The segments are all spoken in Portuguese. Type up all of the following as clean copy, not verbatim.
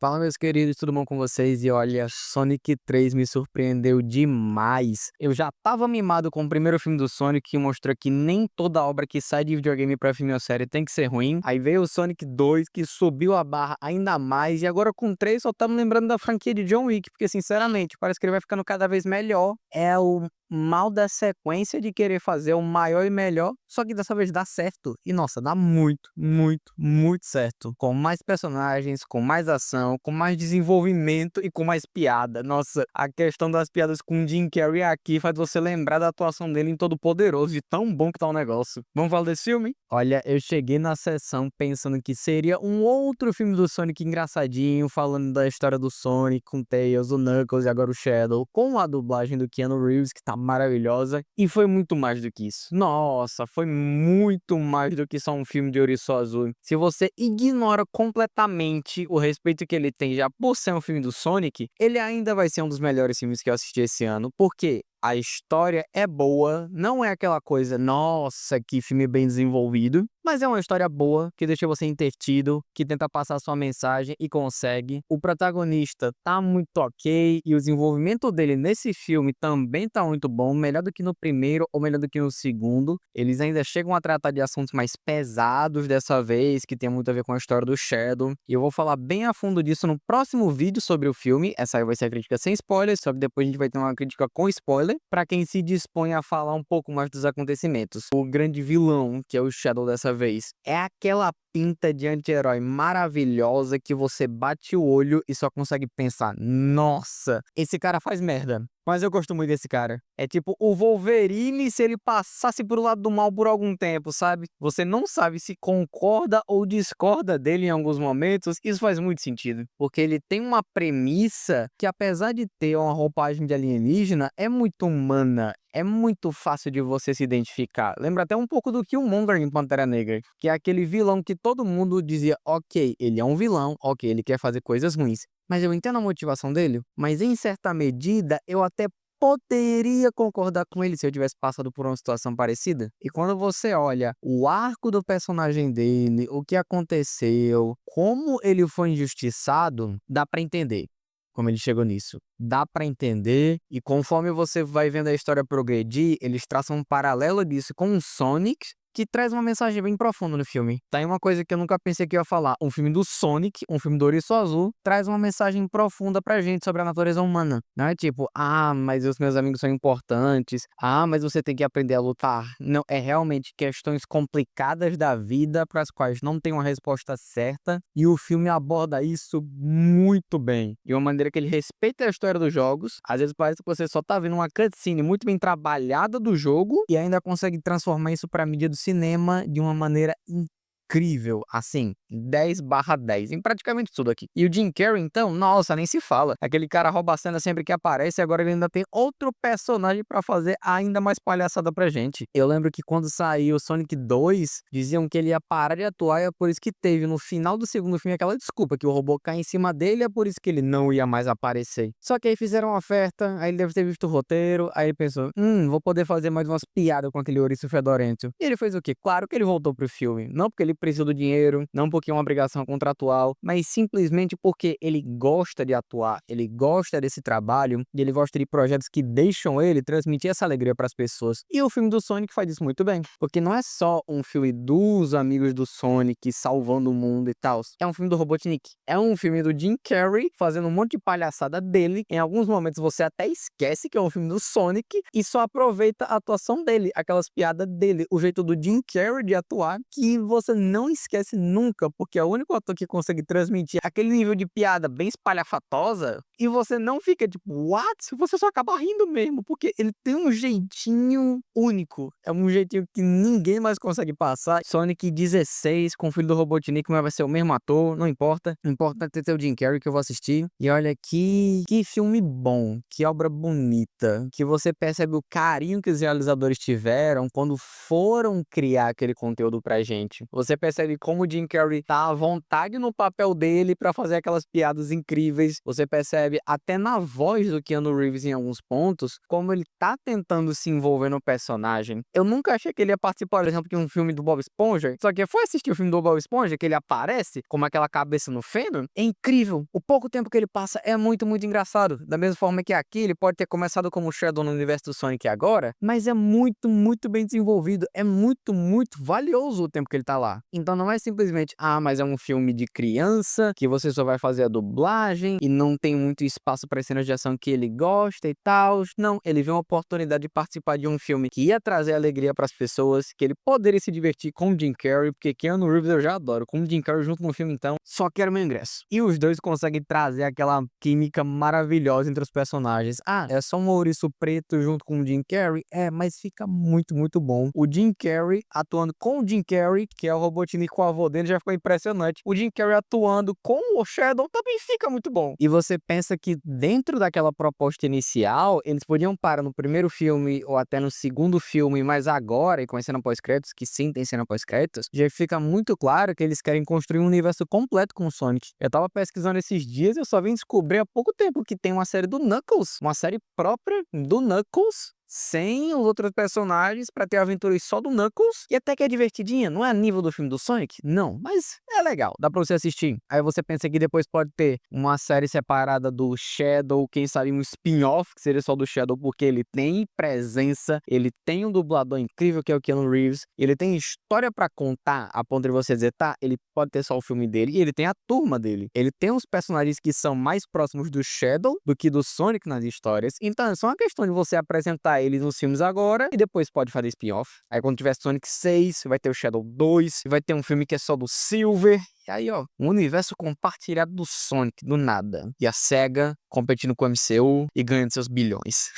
Fala, meus queridos, tudo bom com vocês? E olha, Sonic 3 me surpreendeu demais. Eu já tava mimado com o primeiro filme do Sonic, que mostrou que nem toda obra que sai de videogame pra filme ou série tem que ser ruim. Aí veio o Sonic 2, que subiu a barra ainda mais. E agora com o 3 só estamos lembrando da franquia de John Wick, porque sinceramente, parece que ele vai ficando cada vez melhor. É o mal da sequência de querer fazer o maior e melhor, só que dessa vez dá certo. E nossa, dá muito, muito, muito certo. Com mais personagens, com mais ação, com mais desenvolvimento e com mais piada. Nossa, a questão das piadas com o Jim Carrey aqui faz você lembrar da atuação dele em Todo Poderoso, de tão bom que tá o negócio. Vamos falar desse filme? Olha, eu cheguei na sessão pensando que seria um outro filme do Sonic engraçadinho, falando da história do Sonic com o Tails, o Knuckles e agora o Shadow, com a dublagem do Keanu Reeves, que tá maravilhosa, e foi muito mais do que isso. Nossa, foi muito mais do que só um filme de Ouriço Azul. Se você ignora completamente o respeito que ele tem já por ser um filme do Sonic, ele ainda vai ser um dos melhores filmes que eu assisti esse ano, porque a história é boa, não é aquela coisa, nossa, que filme bem desenvolvido, mas é uma história boa, que deixa você entretido, que tenta passar sua mensagem e consegue. O protagonista tá muito ok, e o desenvolvimento dele nesse filme também tá muito bom, melhor do que no primeiro ou melhor do que no segundo. Eles ainda chegam a tratar de assuntos mais pesados dessa vez, que tem muito a ver com a história do Shadow, e eu vou falar bem a fundo disso no próximo vídeo sobre o filme. Essa aí vai ser a crítica sem spoilers, só que depois a gente vai ter uma crítica com spoiler, para quem se dispõe a falar um pouco mais dos acontecimentos. O grande vilão, que é o Shadow dessa vez, é aquela pinta de anti-herói maravilhosa que você bate o olho e só consegue pensar, nossa, esse cara faz merda. Mas eu gosto muito desse cara. É tipo o Wolverine se ele passasse pro lado do mal por algum tempo, sabe? Você não sabe se concorda ou discorda dele em alguns momentos. Isso faz muito sentido, porque ele tem uma premissa que, apesar de ter uma roupagem de alienígena, é muito humana. É muito fácil de você se identificar. Lembra até um pouco do Killmonger em Pantera Negra, que é aquele vilão que todo mundo dizia, ok, ele é um vilão, ok, ele quer fazer coisas ruins. Mas eu entendo a motivação dele, mas em certa medida eu até poderia concordar com ele se eu tivesse passado por uma situação parecida. E quando você olha o arco do personagem dele, o que aconteceu, como ele foi injustiçado, dá pra entender como ele chegou nisso. Dá pra entender, e conforme você vai vendo a história progredir, eles traçam um paralelo disso com o Sonic, que traz uma mensagem bem profunda no filme. Tá aí uma coisa que eu nunca pensei que eu ia falar. Um filme do Sonic, um filme do Ouriço Azul, traz uma mensagem profunda pra gente sobre a natureza humana. Não é tipo, ah, mas os meus amigos são importantes. Ah, mas você tem que aprender a lutar. Não, é realmente questões complicadas da vida para as quais não tem uma resposta certa. E o filme aborda isso muito bem. De uma maneira que ele respeita a história dos jogos. Às vezes parece que você só tá vendo uma cutscene muito bem trabalhada do jogo e ainda consegue transformar isso pra mídia do cinema de uma maneira incrível, assim, 10/10 em praticamente tudo aqui. E o Jim Carrey, então, nossa, nem se fala. Aquele cara rouba a cena sempre que aparece, e agora ele ainda tem outro personagem pra fazer ainda mais palhaçada pra gente. Eu lembro que quando saiu o Sonic 2, diziam que ele ia parar de atuar, e é por isso que teve no final do segundo filme aquela desculpa que o robô cai em cima dele, é por isso que ele não ia mais aparecer. Só que aí fizeram uma oferta, aí ele deve ter visto o roteiro, aí ele pensou, vou poder fazer mais umas piadas com aquele ouriço fedorento. E ele fez o quê? Claro que ele voltou pro filme. Não porque ele precisa do dinheiro, não porque é uma obrigação contratual, mas simplesmente porque ele gosta de atuar, ele gosta desse trabalho e ele gosta de projetos que deixam ele transmitir essa alegria para as pessoas. E o filme do Sonic faz isso muito bem, porque não é só um filme dos amigos do Sonic salvando o mundo e tal. É um filme do Robotnik. É um filme do Jim Carrey fazendo um monte de palhaçada dele. Em alguns momentos você até esquece que é um filme do Sonic e só aproveita a atuação dele, aquelas piadas dele, o jeito do Jim Carrey de atuar, que você não esquece nunca, porque é o único ator que consegue transmitir aquele nível de piada bem espalhafatosa e você não fica tipo, what? Você só acaba rindo mesmo, porque ele tem um jeitinho único. É um jeitinho que ninguém mais consegue passar. Sonic 16 com o filho do Robotnik, mas vai ser o mesmo ator, não importa. O importante é ter o Jim Carrey, que eu vou assistir. E olha que filme bom, que obra bonita, que você percebe o carinho que os realizadores tiveram quando foram criar aquele conteúdo pra gente. Você percebe como o Jim Carrey tá à vontade no papel dele pra fazer aquelas piadas incríveis. Você percebe até na voz do Keanu Reeves em alguns pontos, como ele tá tentando se envolver no personagem. Eu nunca achei que ele ia participar, por exemplo, de um filme do Bob Esponja, só que foi assistir o filme do Bob Esponja, que ele aparece como aquela cabeça no feno. É incrível. O pouco tempo que ele passa é muito, muito engraçado. Da mesma forma que aqui, ele pode ter começado como Shadow no universo do Sonic agora, mas é muito, muito bem desenvolvido. É muito, muito valioso o tempo que ele tá lá. Então não é simplesmente, mas é um filme de criança, que você só vai fazer a dublagem e não tem muito espaço para cenas de ação que ele gosta e tal. Não, ele viu uma oportunidade de participar de um filme que ia trazer alegria para as pessoas, que ele poderia se divertir com o Jim Carrey, porque Keanu Reeves eu já adoro. Com o Jim Carrey junto no filme, então, só quero meu ingresso. E os dois conseguem trazer aquela química maravilhosa entre os personagens. É só um ouriço preto junto com o Jim Carrey? Mas fica muito, muito bom. O Jim Carrey atuando com o Jim Carrey, que é o Robotnik com o avô dele, já ficou impressionante. O Jim Carrey atuando com o Shadow também fica muito bom. E você pensa que dentro daquela proposta inicial, eles podiam parar no primeiro filme ou até no segundo filme, mas agora, e com a cena pós-créditos, que sim tem cena pós-créditos, já fica muito claro que eles querem construir um universo completo com o Sonic. Eu tava pesquisando esses dias e eu só vim descobrir há pouco tempo que tem uma série do Knuckles, uma série própria do Knuckles, sem os outros personagens, pra ter aventuras só do Knuckles, e até que é divertidinha, não é a nível do filme do Sonic, não, mas é legal, dá pra você assistir. Aí você pensa que depois pode ter uma série separada do Shadow, quem sabe um spin-off, que seria só do Shadow, porque ele tem presença, ele tem um dublador incrível que é o Keanu Reeves, ele tem história pra contar, a ponto de você dizer, tá, ele pode ter só o filme dele, e ele tem a turma dele. Ele tem uns personagens que são mais próximos do Shadow do que do Sonic nas histórias, então é só uma questão de você apresentar eles nos filmes agora e depois pode fazer spin-off. Aí quando tiver Sonic 6, vai ter o Shadow 2, vai ter um filme que é só do Silver. E aí, ó, um universo compartilhado do Sonic, do nada. E a SEGA competindo com o MCU e ganhando seus bilhões.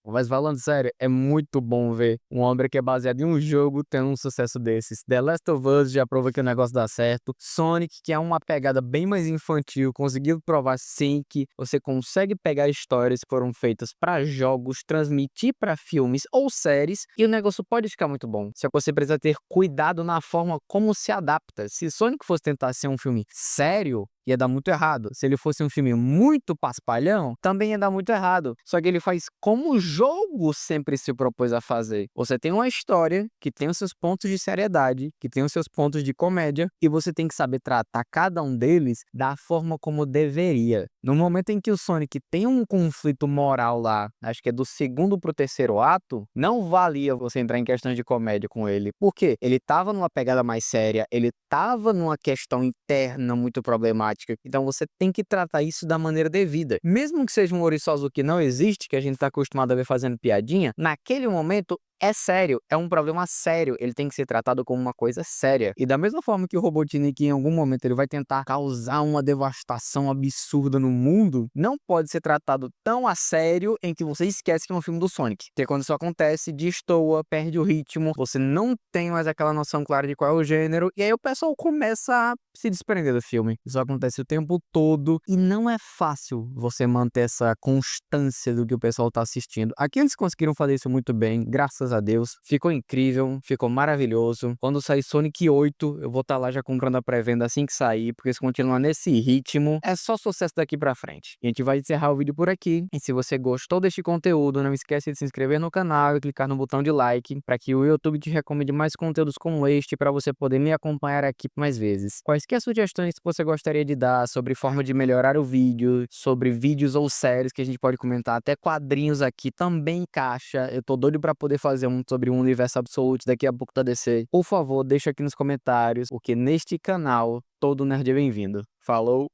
Mas falando sério, é muito bom ver uma obra que é baseada em um jogo tendo um sucesso desses. The Last of Us já prova que o negócio dá certo. Sonic, que é uma pegada bem mais infantil, conseguiu provar sim que você consegue pegar histórias que foram feitas para jogos, transmitir para filmes ou séries, e o negócio pode ficar muito bom. Só que você precisa ter cuidado na forma como se adapta. Se Sonic fosse tentar ser um filme sério, ia dar muito errado. Se ele fosse um filme muito paspalhão, também ia dar muito errado. Só que ele faz como o jogo sempre se propôs a fazer. Você tem uma história que tem os seus pontos de seriedade, que tem os seus pontos de comédia, e você tem que saber tratar cada um deles da forma como deveria. No momento em que o Sonic tem um conflito moral lá, acho que é do segundo pro terceiro ato, não valia você entrar em questões de comédia com ele. Por quê? Ele tava numa pegada mais séria, ele tava numa questão interna muito problemática. Então você tem que tratar isso da maneira devida. Mesmo que seja um ouriçoso que não existe, que a gente está acostumado a ver fazendo piadinha, naquele momento é sério, é um problema sério, ele tem que ser tratado como uma coisa séria. E da mesma forma que o Robotnik em algum momento ele vai tentar causar uma devastação absurda no mundo, não pode ser tratado tão a sério em que você esquece que é um filme do Sonic. Porque quando isso acontece, destoa, perde o ritmo, você não tem mais aquela noção clara de qual é o gênero, e aí o pessoal começa a se desprender do filme. Isso acontece o tempo todo e não é fácil você manter essa constância do que o pessoal tá assistindo. Aqui eles conseguiram fazer isso muito bem, graças a Deus. Ficou incrível, ficou maravilhoso. Quando sair Sonic 8, eu vou estar lá já comprando a pré-venda assim que sair, porque se continuar nesse ritmo, é só sucesso daqui pra frente. E a gente vai encerrar o vídeo por aqui. E se você gostou deste conteúdo, não esquece de se inscrever no canal e clicar no botão de like, para que o YouTube te recomende mais conteúdos como este, para você poder me acompanhar aqui mais vezes. Quaisquer sugestões que você gostaria de dar sobre forma de melhorar o vídeo, sobre vídeos ou séries que a gente pode comentar, até quadrinhos aqui também encaixa. Eu tô doido pra poder fazer um sobre um universo absoluto daqui a pouco da DC. Por favor, deixa aqui nos comentários, porque neste canal todo nerd é bem-vindo. Falou!